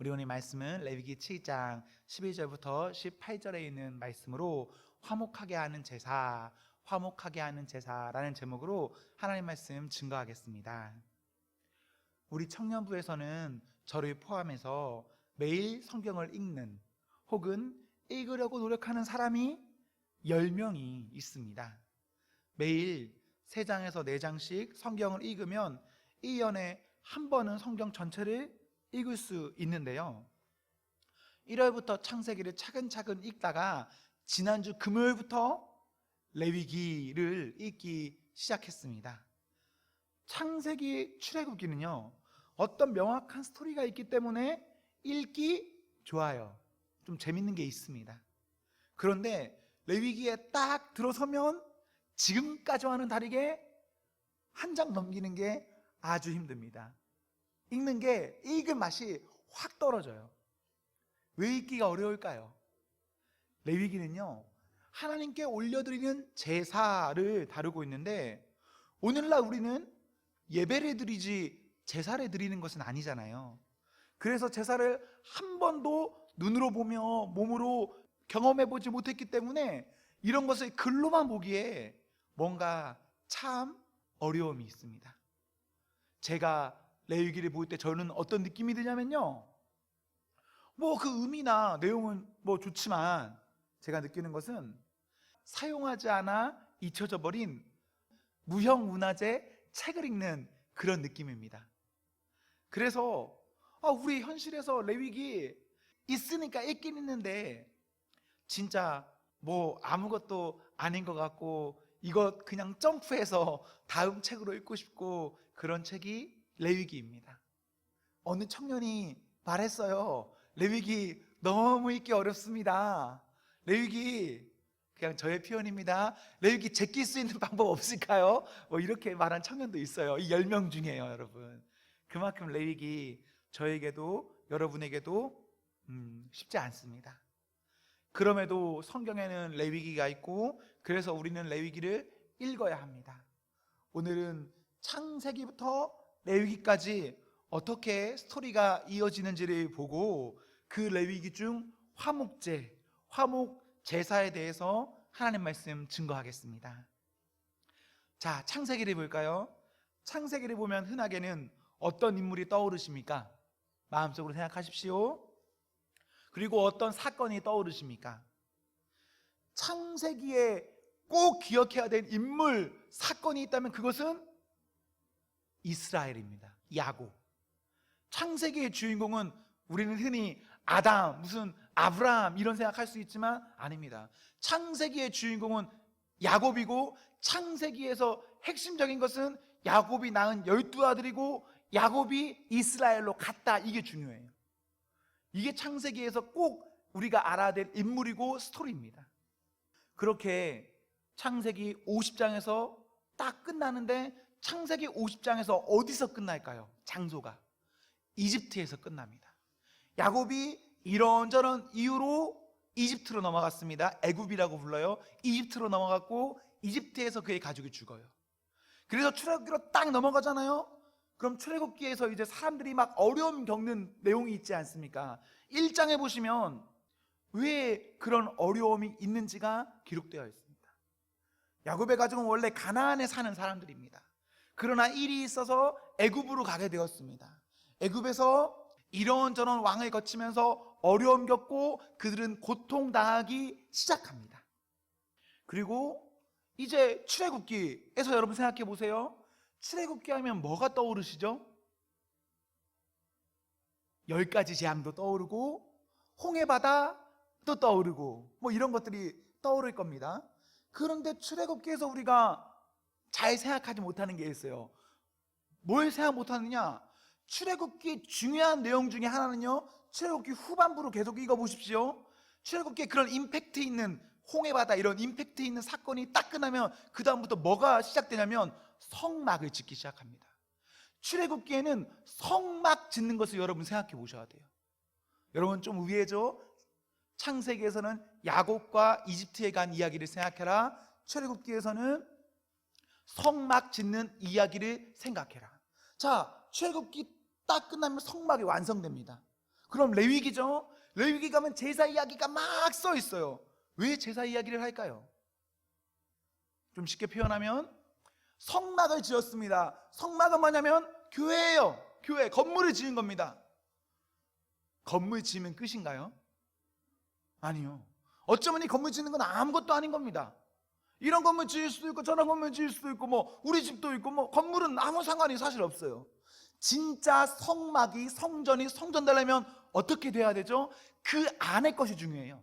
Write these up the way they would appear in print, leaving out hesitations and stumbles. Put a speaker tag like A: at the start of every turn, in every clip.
A: 우리 오늘 말씀은 레위기 7장 11절부터 18절에 있는 말씀으로 화목하게 하는 제사, 화목하게 하는 제사라는 제목으로 하나님 말씀 증거하겠습니다. 우리 청년부에서는 저를 포함해서 매일 성경을 읽는 혹은 읽으려고 노력하는 사람이 10명이 있습니다. 매일 3장에서 4장씩 성경을 읽으면 1년에 한 번은 성경 전체를 읽을 수 있는데요, 1월부터 창세기를 차근차근 읽다가 지난주 금요일부터 레위기를 읽기 시작했습니다. 창세기, 출애굽기는요 어떤 명확한 스토리가 있기 때문에 읽기 좋아요. 좀 재밌는 게 있습니다. 그런데 레위기에 딱 들어서면 지금까지와는 다르게 한 장 넘기는 게 아주 힘듭니다. 읽는 게 읽은 맛이 확 떨어져요. 왜 읽기가 어려울까요? 레위기는요 하나님께 올려드리는 제사를 다루고 있는데, 오늘날 우리는 예배를 드리지 제사를 드리는 것은 아니잖아요. 그래서 제사를 한 번도 눈으로 보며 몸으로 경험해 보지 못했기 때문에 이런 것을 글로만 보기에 뭔가 참 어려움이 있습니다. 제가 레위기를 볼 때 저는 어떤 느낌이 드냐면요, 그 의미나 내용은 좋지만 제가 느끼는 것은 사용하지 않아 잊혀져 버린 무형문화재 책을 읽는 그런 느낌입니다. 그래서 우리 현실에서 레위기 있으니까 읽긴 있는데 진짜 아무것도 아닌 것 같고 이것 그냥 점프해서 다음 책으로 읽고 싶고, 그런 책이 레위기입니다. 어느 청년이 말했어요. 레위기 너무 읽기 어렵습니다. 레위기, 그냥 저의 표현입니다, 레위기 제낄 수 있는 방법 없을까요? 이렇게 말한 청년도 있어요. 이 10명 중에요, 여러분. 그만큼 레위기 저에게도 여러분에게도 쉽지 않습니다. 그럼에도 성경에는 레위기가 있고, 그래서 우리는 레위기를 읽어야 합니다. 오늘은 창세기부터 레위기까지 어떻게 스토리가 이어지는지를 보고 그 레위기 중 화목제, 화목제사에 대해서 하나님 말씀 증거하겠습니다. 자, 창세기를 볼까요? 창세기를 보면 흔하게는 어떤 인물이 떠오르십니까? 마음속으로 생각하십시오. 그리고 어떤 사건이 떠오르십니까? 창세기에 꼭 기억해야 될 인물, 사건이 있다면 그것은 이스라엘입니다. 야곱. 창세기의 주인공은 우리는 흔히 아담, 무슨 아브라함 이런 생각할 수 있지만 아닙니다. 창세기의 주인공은 야곱이고, 창세기에서 핵심적인 것은 야곱이 낳은 12아들이고 야곱이 이스라엘로 갔다, 이게 중요해요. 이게 창세기에서 꼭 우리가 알아야 될 인물이고 스토리입니다. 그렇게 창세기 50장에서 딱 끝나는데, 창세기 50장에서 어디서 끝날까요? 장소가 이집트에서 끝납니다. 야곱이 이런저런 이유로 이집트로 넘어갔습니다. 애굽이라고 불러요. 이집트로 넘어갔고 이집트에서 그의 가족이 죽어요. 그래서 출애굽기로 딱 넘어가잖아요. 그럼 출애굽기에서 이제 사람들이 막 어려움 겪는 내용이 있지 않습니까? 1장에 보시면 왜 그런 어려움이 있는지가 기록되어 있습니다. 야곱의 가족은 원래 가나안에 사는 사람들입니다. 그러나 일이 있어서 애굽으로 가게 되었습니다. 애굽에서 이런저런 왕을 거치면서 어려움 겪고 그들은 고통당하기 시작합니다. 그리고 이제 출애굽기에서 여러분 생각해 보세요. 출애굽기 하면 뭐가 떠오르시죠? 10가지 재앙도 떠오르고 홍해바다도 떠오르고 이런 것들이 떠오를 겁니다. 그런데 출애굽기에서 우리가 잘 생각하지 못하는 게 있어요. 뭘 생각 못하느냐? 출애굽기 중요한 내용 중에 하나는요, 출애굽기 후반부로 계속 읽어보십시오. 출애굽기에 그런 임팩트 있는 홍해바다, 이런 임팩트 있는 사건이 딱 끝나면 그 다음부터 뭐가 시작되냐면 성막을 짓기 시작합니다. 출애굽기에는 성막 짓는 것을 여러분 생각해 보셔야 돼요. 여러분 좀 위에죠? 창세기에서는 야곱과 이집트에 간 이야기를 생각해라. 출애굽기에서는 성막 짓는 이야기를 생각해라. 자, 출애굽기 딱 끝나면 성막이 완성됩니다. 그럼 레위기죠. 레위기 가면 제사 이야기가 막 써 있어요. 왜 제사 이야기를 할까요? 좀 쉽게 표현하면 성막을 지었습니다. 성막은 뭐냐면 교회예요. 교회, 건물을 지은 겁니다. 건물 지으면 끝인가요? 아니요. 어쩌면 이 건물 짓는 건 아무것도 아닌 겁니다. 이런 건물 지을 수도 있고 저런 건물 지을 수도 있고 뭐 우리 집도 있고 뭐 건물은 아무 상관이 사실 없어요. 진짜 성막이 성전이 성전되려면 어떻게 돼야 되죠? 그 안에 것이 중요해요.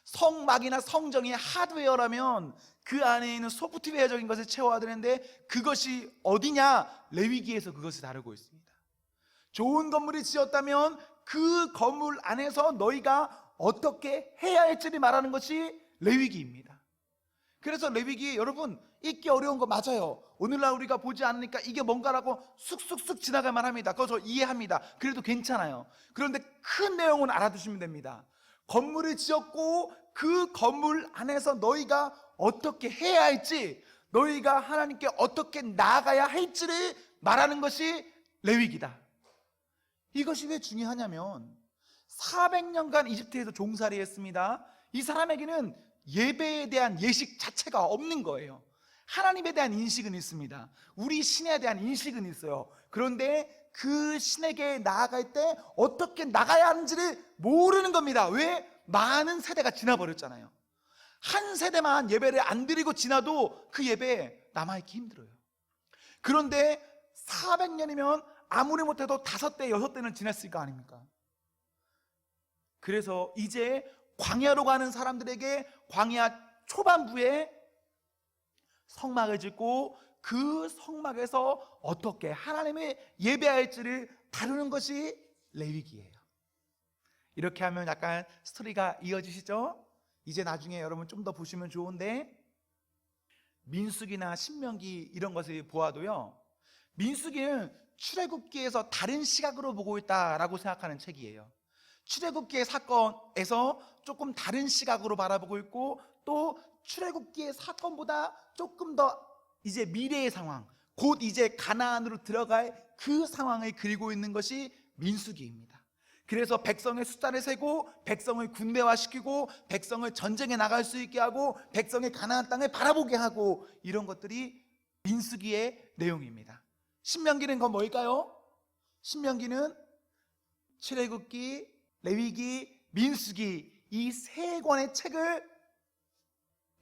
A: 성막이나 성전이 하드웨어라면 그 안에 있는 소프트웨어적인 것을 채워야 되는데 그것이 어디냐? 레위기에서 그것을 다루고 있습니다. 좋은 건물이 지었다면 그 건물 안에서 너희가 어떻게 해야 할지를 말하는 것이 레위기입니다. 그래서 레위기 여러분 읽기 어려운 거 맞아요. 오늘날 우리가 보지 않으니까 이게 뭔가라고 쑥쑥쑥 지나갈만 합니다. 그거 저 이해합니다. 그래도 괜찮아요. 그런데 큰 내용은 알아두시면 됩니다. 건물을 지었고 그 건물 안에서 너희가 어떻게 해야 할지, 너희가 하나님께 어떻게 나아가야 할지를 말하는 것이 레위기다. 이것이 왜 중요하냐면 400년간 이집트에서 종살이 했습니다. 이 사람에게는 예배에 대한 예식 자체가 없는 거예요. 하나님에 대한 인식은 있습니다. 우리 신에 대한 인식은 있어요. 그런데 그 신에게 나아갈 때 어떻게 나가야 하는지를 모르는 겁니다. 왜? 많은 세대가 지나버렸잖아요. 한 세대만 예배를 안 드리고 지나도 그 예배 남아있기 힘들어요. 그런데 400년이면 아무리 못해도 5대, 6대는 지났을 거 아닙니까? 그래서 이제 광야로 가는 사람들에게 광야 초반부에 성막을 짓고 그 성막에서 어떻게 하나님의 예배할지를 다루는 것이 레위기예요. 이렇게 하면 약간 스토리가 이어지시죠? 이제 나중에 여러분 좀 더 보시면 좋은데 민수기나 신명기 이런 것을 보아도요, 민수기는 출애굽기에서 다른 시각으로 보고 있다라고 생각하는 책이에요. 출애굽기의 사건에서 조금 다른 시각으로 바라보고 있고 또 출애굽기의 사건보다 조금 더 이제 미래의 상황, 곧 이제 가나안으로 들어갈 그 상황을 그리고 있는 것이 민수기입니다. 그래서 백성의 숫자를 세고 백성을 군대화시키고 백성을 전쟁에 나갈 수 있게 하고 백성의 가나안 땅을 바라보게 하고 이런 것들이 민수기의 내용입니다. 신명기는 그건 뭘까요? 신명기는 출애굽기, 레위기, 민수기 이 세 권의 책을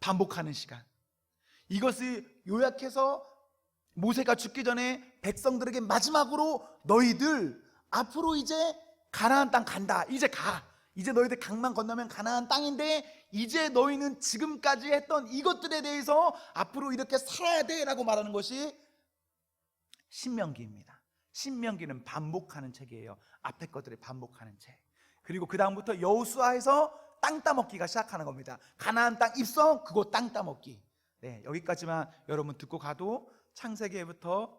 A: 반복하는 시간, 이것을 요약해서 모세가 죽기 전에 백성들에게 마지막으로 너희들 앞으로 이제 가나안 땅 간다. 이제 가. 이제 너희들 강만 건너면 가나안 땅인데 이제 너희는 지금까지 했던 이것들에 대해서 앞으로 이렇게 살아야 돼 라고 말하는 것이 신명기입니다. 신명기는 반복하는 책이에요. 앞에 것들을 반복하는 책. 그리고 그 다음부터 여호수아에서 땅 따먹기가 시작하는 겁니다. 가나안 땅 입성, 그거 땅 따먹기. 네, 여기까지만 여러분 듣고 가도 창세기부터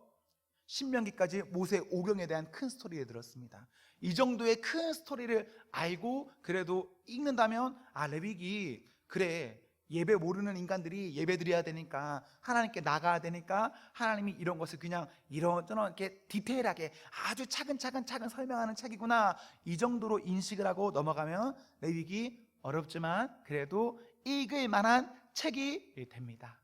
A: 신명기까지 모세 오경에 대한 큰 스토리를 들었습니다. 이 정도의 큰 스토리를 알고 그래도 읽는다면 레위기 그래, 예배 모르는 인간들이 예배 드려야 되니까 하나님께 나가야 되니까 하나님이 이런 것을 그냥 이런저런 이렇게 디테일하게 아주 차근차근 설명하는 책이구나, 이 정도로 인식을 하고 넘어가면 레위기 어렵지만 그래도 읽을 만한 책이 됩니다.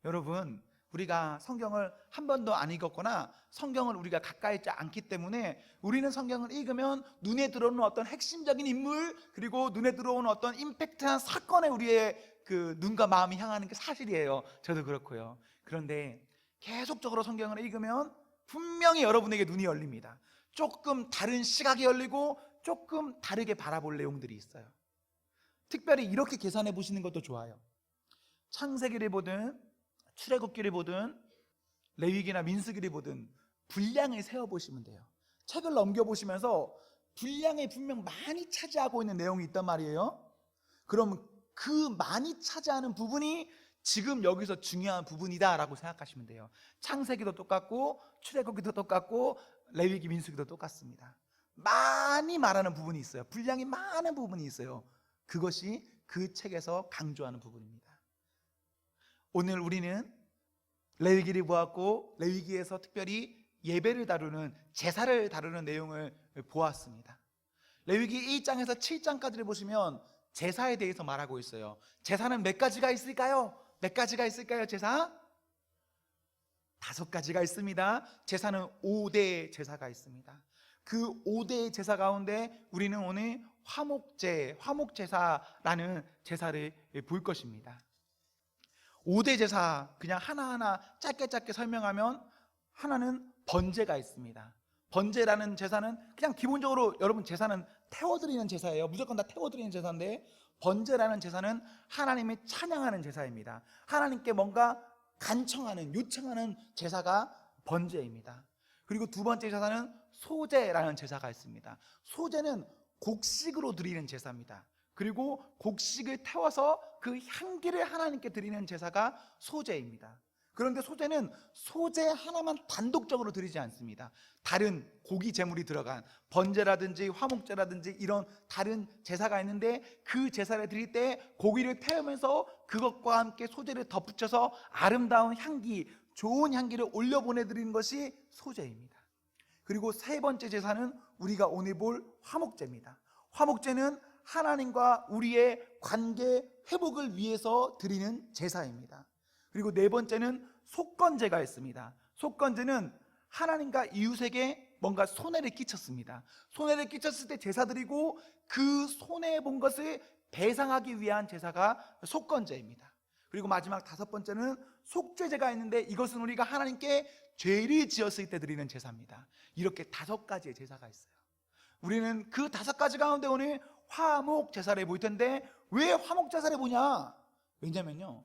A: 여러분, 우리가 성경을 한 번도 안 읽었거나 성경을 우리가 가까이 있지 않기 때문에 우리는 성경을 읽으면 눈에 들어오는 어떤 핵심적인 인물 그리고 눈에 들어오는 어떤 임팩트한 사건에 우리의 그 눈과 마음이 향하는 게 사실이에요. 저도 그렇고요. 그런데 계속적으로 성경을 읽으면 분명히 여러분에게 눈이 열립니다. 조금 다른 시각이 열리고 조금 다르게 바라볼 내용들이 있어요. 특별히 이렇게 계산해 보시는 것도 좋아요. 창세기를 보든 출애굽기를 보든 레위기나 민수기를 보든 분량을 세어보시면 돼요. 책을 넘겨보시면서 분량에 분명 많이 차지하고 있는 내용이 있단 말이에요. 그럼 그 많이 차지하는 부분이 지금 여기서 중요한 부분이다 라고 생각하시면 돼요. 창세기도 똑같고 출애굽기도 똑같고 레위기, 민수기도 똑같습니다. 많이 말하는 부분이 있어요. 분량이 많은 부분이 있어요. 그것이 그 책에서 강조하는 부분입니다. 오늘 우리는 레위기를 보았고 레위기에서 특별히 예배를 다루는 제사를 다루는 내용을 보았습니다. 레위기 1장에서 7장까지를 보시면 제사에 대해서 말하고 있어요. 제사는 몇 가지가 있을까요? 몇 가지가 있을까요? 제사? 5가지가 있습니다. 제사는 5대 제사가 있습니다. 그 5대 제사 가운데 우리는 오늘 화목제사라는 제사를 볼 것입니다. 5대 제사 그냥 하나하나 짧게 설명하면, 하나는 번제가 있습니다. 번제라는 제사는 그냥 기본적으로 여러분 제사는 태워드리는 제사예요. 무조건 다 태워드리는 제사인데, 번제라는 제사는 하나님을 찬양하는 제사입니다. 하나님께 뭔가 간청하는, 요청하는 제사가 번제입니다. 그리고 두 번째 제사는 소제라는 제사가 있습니다. 소제는 곡식으로 드리는 제사입니다. 그리고 곡식을 태워서 그 향기를 하나님께 드리는 제사가 소제입니다. 그런데 소제는 소제 하나만 단독적으로 드리지 않습니다. 다른 고기 제물이 들어간 번제라든지 화목제라든지 이런 다른 제사가 있는데, 그 제사를 드릴 때 고기를 태우면서 그것과 함께 소제를 덧붙여서 아름다운 향기, 좋은 향기를 올려 보내드리는 것이 소제입니다. 그리고 세 번째 제사는 우리가 오늘 볼 화목제입니다. 화목제는 하나님과 우리의 관계 회복을 위해서 드리는 제사입니다. 그리고 네 번째는 속건제가 있습니다. 속건제는 하나님과 이웃에게 뭔가 손해를 끼쳤습니다. 손해를 끼쳤을 때 제사 드리고 그 손해본 것을 배상하기 위한 제사가 속건제입니다. 그리고 마지막 5번째는 속죄제가 있는데, 이것은 우리가 하나님께 죄를 지었을 때 드리는 제사입니다. 이렇게 5가지의 제사가 있어요. 우리는 그 5가지 가운데 오늘 화목제사를 볼 텐데, 왜 화목제사를 보냐? 왜냐면요,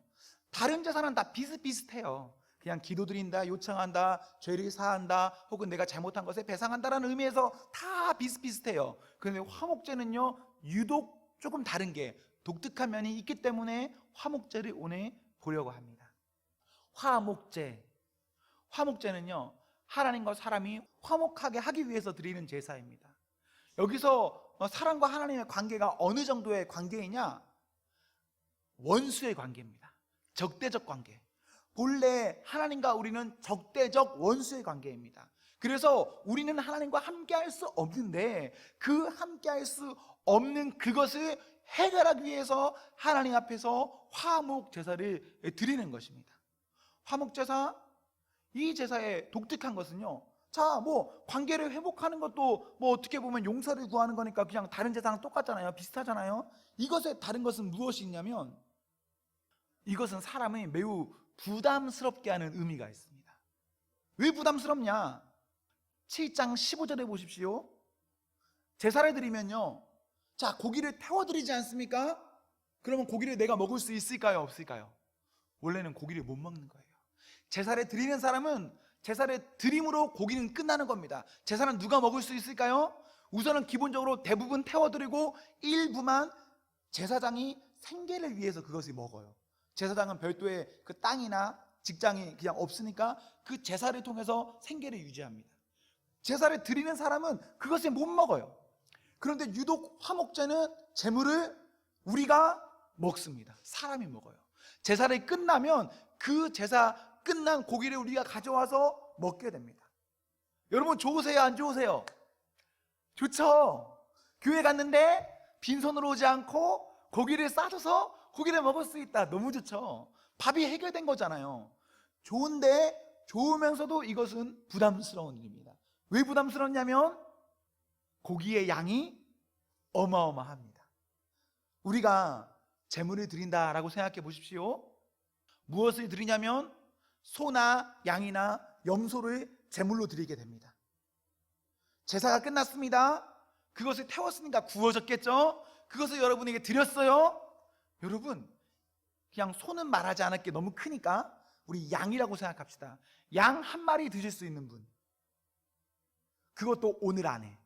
A: 다른 제사는 다 비슷비슷해요. 그냥 기도드린다, 요청한다, 죄를 사한다, 혹은 내가 잘못한 것에 배상한다라는 의미에서 다 비슷비슷해요. 그런데 화목제는요, 유독 조금 다른 게, 독특한 면이 있기 때문에 화목제를 오늘 보려고 합니다. 화목제는요, 하나님과 사람이 화목하게 하기 위해서 드리는 제사입니다. 여기서 사람과 하나님의 관계가 어느 정도의 관계이냐? 원수의 관계입니다. 적대적 관계. 본래 하나님과 우리는 적대적 원수의 관계입니다. 그래서 우리는 하나님과 함께할 수 없는데, 그 함께할 수 없는 그것을 해결하기 위해서 하나님 앞에서 화목 제사를 드리는 것입니다. 화목 제사, 이 제사의 독특한 것은요, 자, 관계를 회복하는 것도 어떻게 보면 용서를 구하는 거니까 그냥 다른 제사랑 똑같잖아요. 비슷하잖아요. 이것의 다른 것은 무엇이 있냐면, 이것은 사람을 매우 부담스럽게 하는 의미가 있습니다. 왜 부담스럽냐? 7장 15절에 보십시오. 제사를 드리면요, 자, 고기를 태워드리지 않습니까? 그러면 고기를 내가 먹을 수 있을까요? 없을까요? 원래는 고기를 못 먹는 거예요. 제사를 드리는 사람은 제사를 드림으로 고기는 끝나는 겁니다. 제사는 누가 먹을 수 있을까요? 우선은 기본적으로 대부분 태워드리고 일부만 제사장이 생계를 위해서 그것을 먹어요. 제사장은 별도의 그 땅이나 직장이 그냥 없으니까 그 제사를 통해서 생계를 유지합니다. 제사를 드리는 사람은 그것을 못 먹어요. 그런데 유독 화목제는 제물을 우리가 먹습니다. 사람이 먹어요. 제사를 끝나면 그 제사 끝난 고기를 우리가 가져와서 먹게 됩니다. 여러분 좋으세요? 안 좋으세요? 좋죠? 교회 갔는데 빈손으로 오지 않고 고기를 싸줘서 고기를 먹을 수 있다. 너무 좋죠? 밥이 해결된 거잖아요. 좋은데, 좋으면서도 이것은 부담스러운 일입니다. 왜 부담스럽냐면 고기의 양이 어마어마합니다. 우리가 제물을 드린다라고 생각해 보십시오. 무엇을 드리냐면 소나 양이나 염소를 제물로 드리게 됩니다. 제사가 끝났습니다. 그것을 태웠으니까 구워졌겠죠? 그것을 여러분에게 드렸어요. 여러분, 그냥 소는 말하지 않을게 너무 크니까 우리 양이라고 생각합시다. 양 한 마리 드실 수 있는 분, 그것도 오늘 안에,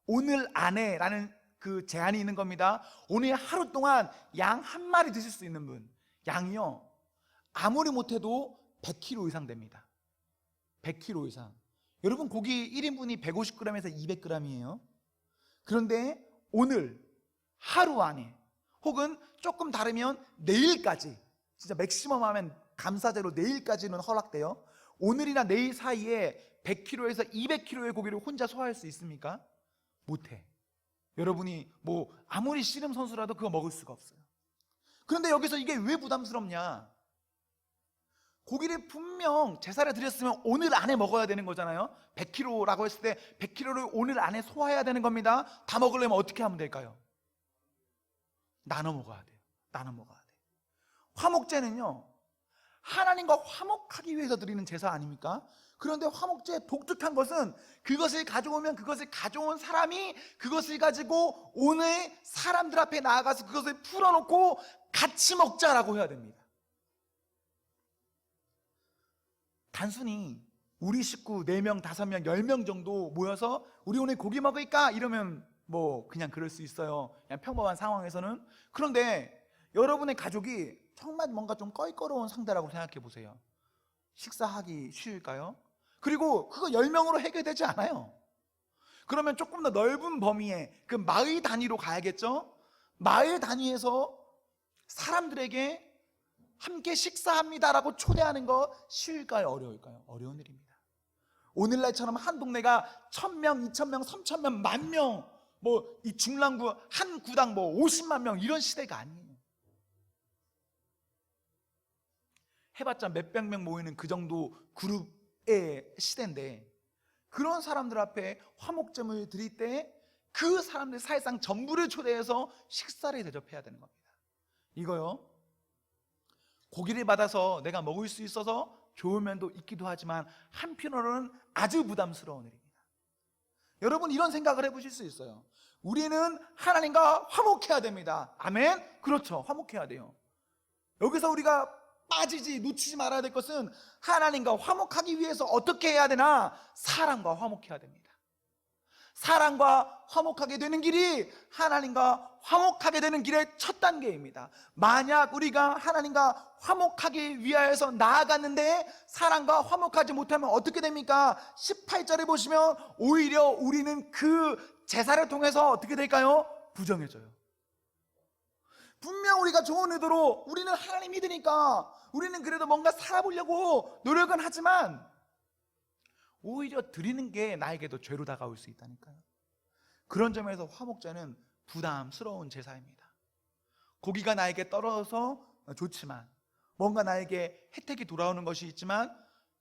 A: 오늘 안에라는 그 제한이 있는 겁니다. 오늘 하루 동안 양 한 마리 드실 수 있는 분, 양이요 아무리 못해도 100kg 이상 됩니다. 100kg 이상. 여러분 고기 1인분이 150g에서 200g이에요 그런데 오늘 하루 안에, 혹은 조금 다르면 내일까지, 진짜 맥시멈 하면 감사제로 내일까지는 허락돼요. 오늘이나 내일 사이에 100kg에서 200kg의 고기를 혼자 소화할 수 있습니까? 못해. 여러분이 뭐 아무리 씨름 선수라도 그거 먹을 수가 없어요. 그런데 여기서 이게 왜 부담스럽냐? 고기를 분명 제사를 드렸으면 오늘 안에 먹어야 되는 거잖아요. 100kg라고 했을 때 100kg를 오늘 안에 소화해야 되는 겁니다. 다 먹으려면 어떻게 하면 될까요? 나눠 먹어야 돼요. 나눠 먹어야 돼요. 화목제는요, 하나님과 화목하기 위해서 드리는 제사 아닙니까? 그런데 화목제의 독특한 것은 그것을 가져오면 그것을 가져온 사람이 그것을 가지고 오늘 사람들 앞에 나아가서 그것을 풀어놓고 같이 먹자라고 해야 됩니다. 단순히 우리 식구 4명, 5명, 10명 정도 모여서 우리 오늘 고기 먹을까? 이러면 뭐 그냥 그럴 수 있어요. 그냥 평범한 상황에서는. 그런데 여러분의 가족이 정말 뭔가 좀 껄끄러운 상대라고 생각해 보세요. 식사하기 쉬울까요? 그리고 그거 10명으로 해결되지 않아요. 그러면 조금 더 넓은 범위의 그 마을 단위로 가야겠죠? 마을 단위에서 사람들에게 함께 식사합니다라고 초대하는 거 쉬울까요? 어려울까요? 어려운 일입니다. 오늘날처럼 한 동네가 1000명, 2000명, 3000명, 10,000명, 뭐 이 중랑구 한 구당 뭐 50만 명 이런 시대가 아니에요. 해봤자 몇백 명 모이는 그 정도 그룹의 시대인데, 그런 사람들 앞에 화목제물 드릴 때 그 사람들 사실상 전부를 초대해서 식사를 대접해야 되는 겁니다. 이거요, 고기를 받아서 내가 먹을 수 있어서 좋은 면도 있기도 하지만 한편으로는 아주 부담스러운 일입니다. 여러분, 이런 생각을 해보실 수 있어요. 우리는 하나님과 화목해야 됩니다. 아멘? 그렇죠, 화목해야 돼요. 여기서 우리가 빠지지, 놓치지 말아야 될 것은 하나님과 화목하기 위해서 어떻게 해야 되나? 사랑과 화목해야 됩니다. 사랑과 화목하게 되는 길이 하나님과 화목하게 되는 길의 첫 단계입니다. 만약 우리가 하나님과 화목하기 위하여서 나아갔는데 사랑과 화목하지 못하면 어떻게 됩니까? 18절에 보시면 오히려 우리는 그 제사를 통해서 어떻게 될까요? 부정해져요. 분명 우리가 좋은 의도로 우리는 하나님 믿으니까 우리는 그래도 뭔가 살아보려고 노력은 하지만 오히려 드리는 게 나에게도 죄로 다가올 수 있다니까요. 그런 점에서 화목제는 부담스러운 제사입니다. 고기가 나에게 떨어져서 좋지만, 뭔가 나에게 혜택이 돌아오는 것이 있지만,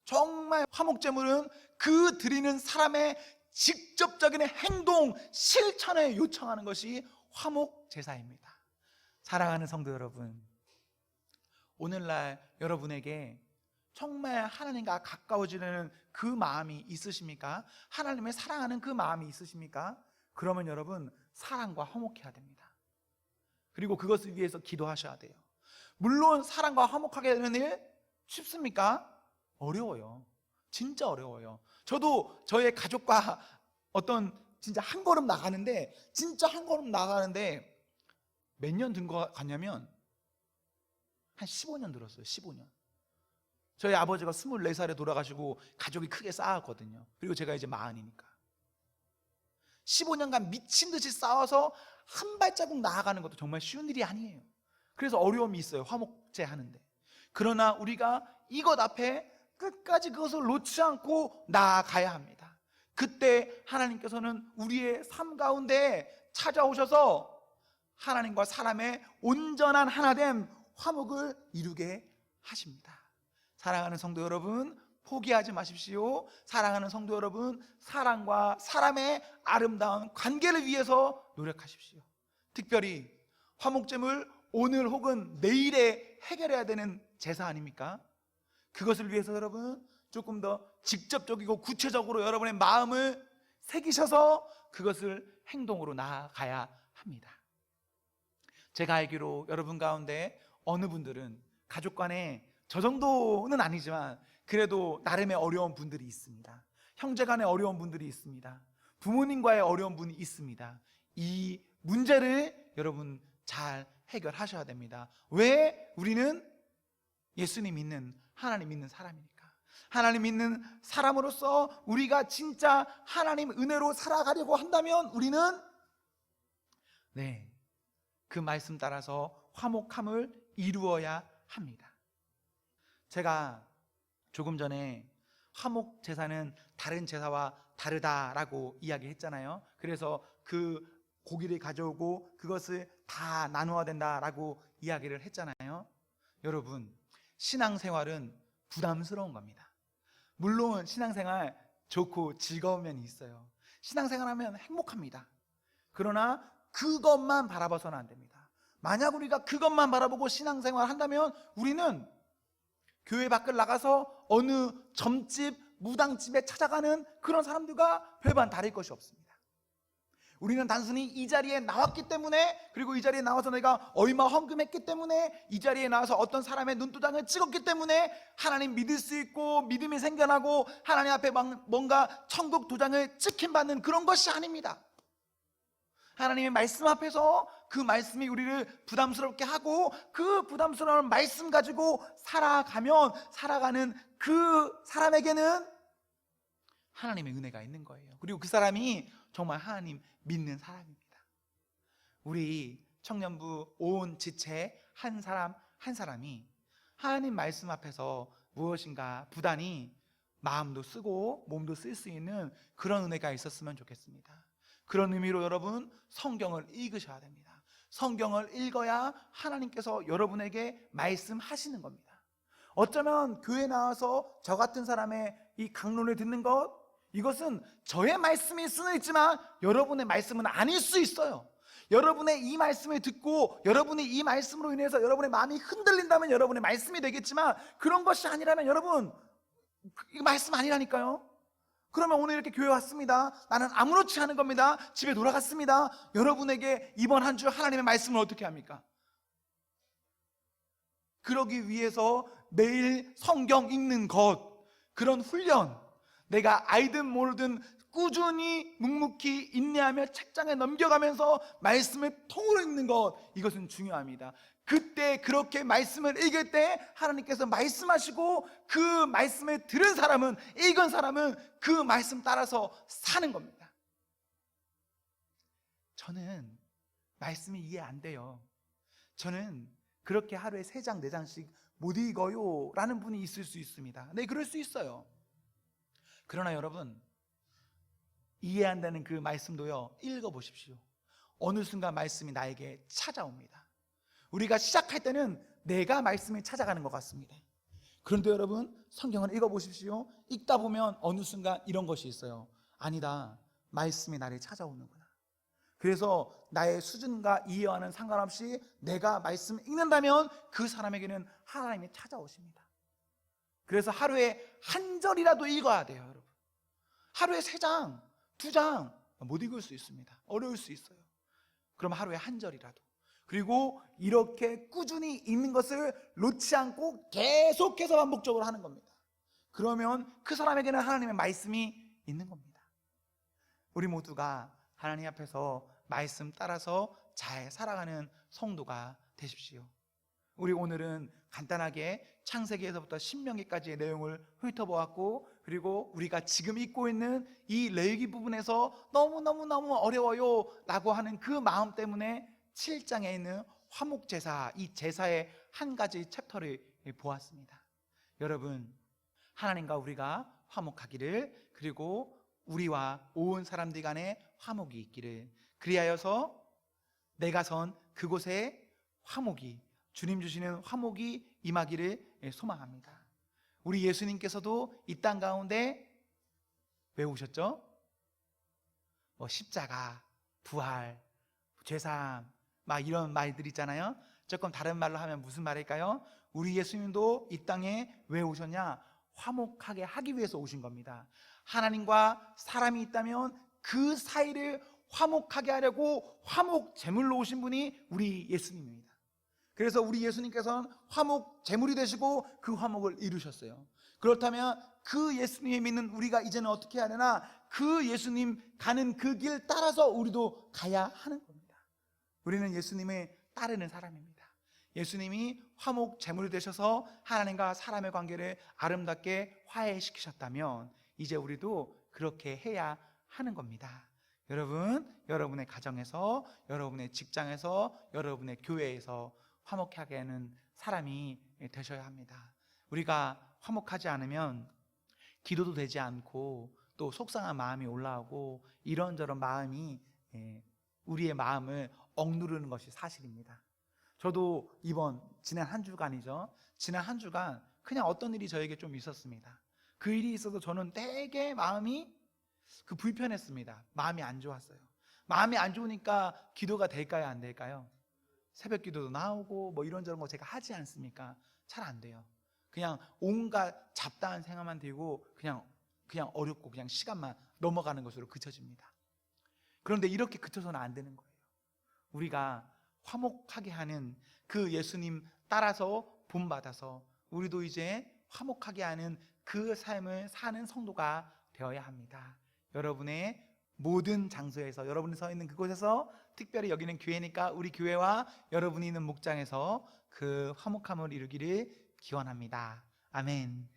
A: 정말 화목제물은 그 드리는 사람의 직접적인 행동, 실천을 요청하는 것이 화목제사입니다. 사랑하는 성도 여러분, 오늘날 여러분에게 정말 하나님과 가까워지려는 그 마음이 있으십니까? 하나님을 사랑하는 그 마음이 있으십니까? 그러면 여러분, 사랑과 화목해야 됩니다. 그리고 그것을 위해서 기도하셔야 돼요. 물론 사랑과 화목하게 되는 일 쉽습니까? 어려워요. 진짜 어려워요. 저도 저의 가족과 어떤 진짜 한 걸음 나가는데, 몇 년 든 거 같냐면 한 15년 들었어요. 15년. 저희 아버지가 24살에 돌아가시고 가족이 크게 쌓았거든요. 그리고 제가 이제 40이니까 15년간 미친 듯이 싸워서 한 발자국 나아가는 것도 정말 쉬운 일이 아니에요. 그래서 어려움이 있어요, 화목제 하는데. 그러나 우리가 이것 앞에 끝까지 그것을 놓지 않고 나아가야 합니다. 그때 하나님께서는 우리의 삶 가운데 찾아오셔서 하나님과 사람의 온전한 하나됨, 화목을 이루게 하십니다. 사랑하는 성도 여러분, 포기하지 마십시오. 사랑하는 성도 여러분, 사랑과 사람의 아름다운 관계를 위해서 노력하십시오. 특별히 화목제물 오늘 혹은 내일에 해결해야 되는 제사 아닙니까? 그것을 위해서 여러분 조금 더 직접적이고 구체적으로 여러분의 마음을 새기셔서 그것을 행동으로 나아가야 합니다. 제가 알기로 여러분 가운데 어느 분들은 가족 간에 저 정도는 아니지만 그래도 나름의 어려운 분들이 있습니다. 형제 간의 어려운 분들이 있습니다. 부모님과의 어려운 분이 있습니다. 이 문제를 여러분 잘 해결하셔야 됩니다. 왜? 우리는 예수님 믿는, 하나님 믿는 사람이니까. 하나님 믿는 사람으로서 우리가 진짜 하나님 은혜로 살아가려고 한다면 우리는 그 말씀 따라서 화목함을 이루어야 합니다. 제가 조금 전에 화목 제사는 다른 제사와 다르다라고 이야기했잖아요. 그래서 그 고기를 가져오고 그것을 다 나누어야 된다라고 이야기를 했잖아요. 여러분, 신앙생활은 부담스러운 겁니다. 물론 신앙생활 좋고 즐거운 면이 있어요. 신앙생활하면 행복합니다. 그러나 그것만 바라봐서는 안 됩니다. 만약 우리가 그것만 바라보고 신앙생활 한다면 우리는 교회 밖을 나가서 어느 점집, 무당집에 찾아가는 그런 사람들과 별반 다를 것이 없습니다. 우리는 단순히 이 자리에 나왔기 때문에, 그리고 이 자리에 나와서 내가 얼마 헌금했기 때문에, 이 자리에 나와서 어떤 사람의 눈도장을 찍었기 때문에 하나님 믿을 수 있고 믿음이 생겨나고 하나님 앞에 뭔가 천국 도장을 찍힘받는 그런 것이 아닙니다. 하나님의 말씀 앞에서 그 말씀이 우리를 부담스럽게 하고 그 부담스러운 말씀 가지고 살아가는 그 사람에게는 하나님의 은혜가 있는 거예요. 그리고 그 사람이 정말 하나님 믿는 사람입니다. 우리 청년부 온 지체 한 사람 한 사람이 하나님 말씀 앞에서 무엇인가 부단히 마음도 쓰고 몸도 쓸 수 있는 그런 은혜가 있었으면 좋겠습니다. 그런 의미로 여러분, 성경을 읽으셔야 됩니다. 성경을 읽어야 하나님께서 여러분에게 말씀하시는 겁니다. 어쩌면 교회 나와서 저 같은 사람의 이 강론을 듣는 것, 이것은 저의 말씀일 수는 있지만 여러분의 말씀은 아닐 수 있어요. 여러분의 이 말씀을 듣고 여러분이 이 말씀으로 인해서 여러분의 마음이 흔들린다면 여러분의 말씀이 되겠지만, 그런 것이 아니라면 여러분, 이 말씀 아니라니까요. 그러면 오늘 이렇게 교회 왔습니다. 나는 아무렇지 않은 겁니다. 집에 돌아갔습니다. 여러분에게 이번 한 주 하나님의 말씀을 어떻게 합니까? 그러기 위해서 매일 성경 읽는 것, 그런 훈련, 내가 알든 모르든 꾸준히 묵묵히 인내하며 책장에 넘겨가면서 말씀을 통으로 읽는 것, 이것은 중요합니다. 그때 그렇게 말씀을 읽을 때 하나님께서 말씀하시고 그 말씀을 들은 사람은, 읽은 사람은 그 말씀 따라서 사는 겁니다. 저는 말씀이 이해 안 돼요. 저는 그렇게 하루에 3장 4장씩 못 읽어요 라는 분이 있을 수 있습니다. 네, 그럴 수 있어요. 그러나 여러분, 이해한다는 그 말씀도요, 읽어보십시오. 어느 순간 말씀이 나에게 찾아옵니다. 우리가 시작할 때는 내가 말씀을 찾아가는 것 같습니다. 그런데 여러분, 성경을 읽어보십시오. 읽다 보면 어느 순간 이런 것이 있어요. 아니다, 말씀이 나를 찾아오는구나. 그래서 나의 수준과 이해와는 상관없이 내가 말씀을 읽는다면 그 사람에게는 하나님이 찾아오십니다. 그래서 하루에 한 절이라도 읽어야 돼요, 여러분. 하루에 3장, 2장 못 읽을 수 있습니다. 어려울 수 있어요. 그럼 하루에 한 절이라도. 그리고 이렇게 꾸준히 읽는 것을 놓지 않고 계속해서 반복적으로 하는 겁니다. 그러면 그 사람에게는 하나님의 말씀이 있는 겁니다. 우리 모두가 하나님 앞에서 말씀 따라서 잘 살아가는 성도가 되십시오. 우리 오늘은 간단하게 창세기에서부터 신명기까지의 내용을 훑어보았고, 그리고 우리가 지금 읽고 있는 이 레위기 부분에서 너무너무 어려워요 라고 하는 그 마음 때문에 7장에 있는 화목제사, 이 제사의 한 가지 챕터를 보았습니다. 여러분, 하나님과 우리가 화목하기를, 그리고 우리와 온 사람들 간에 화목이 있기를, 그리하여서 내가 선 그곳에 화목이, 주님 주시는 화목이 임하기를 소망합니다. 우리 예수님께서도 이 땅 가운데 왜 오셨죠? 십자가, 부활, 죄사함, 막 이런 말들 있잖아요. 조금 다른 말로 하면 무슨 말일까요? 우리 예수님도 이 땅에 왜 오셨냐? 화목하게 하기 위해서 오신 겁니다. 하나님과 사람이 있다면 그 사이를 화목하게 하려고 화목 제물로 오신 분이 우리 예수님입니다. 그래서 우리 예수님께서는 화목 제물이 되시고 그 화목을 이루셨어요. 그렇다면 그 예수님을 믿는 우리가 이제는 어떻게 해야 되나? 그 예수님 가는 그 길 따라서 우리도 가야 하는 겁니다. 우리는 예수님을 따르는 사람입니다. 예수님이 화목 제물이 되셔서 하나님과 사람의 관계를 아름답게 화해시키셨다면 이제 우리도 그렇게 해야 하는 겁니다. 여러분, 여러분의 가정에서, 여러분의 직장에서, 여러분의 교회에서 화목하게 하는 사람이 되셔야 합니다. 우리가 화목하지 않으면 기도도 되지 않고 또 속상한 마음이 올라오고 이런저런 마음이 우리의 마음을 억누르는 것이 사실입니다. 저도 지난 한 주간이죠. 지난 한 주간 그냥 어떤 일이 저에게 좀 있었습니다. 그 일이 있어서 저는 되게 마음이 불편했습니다. 마음이 안 좋았어요. 마음이 안 좋으니까 기도가 될까요, 안 될까요? 새벽 기도도 나오고 뭐 이런저런 거 제가 하지 않습니까? 잘 안 돼요. 그냥 온갖 잡다한 생각만 들고 그냥 어렵고 그냥 시간만 넘어가는 것으로 그쳐집니다. 그런데 이렇게 그쳐서는 안 되는 거예요. 우리가 화목하게 하는 그 예수님 따라서 본받아서 우리도 이제 화목하게 하는 그 삶을 사는 성도가 되어야 합니다. 여러분의 모든 장소에서, 여러분이 서 있는 그곳에서, 특별히 여기는 교회니까 우리 교회와 여러분이 있는 목장에서 그 화목함을 이루기를 기원합니다. 아멘.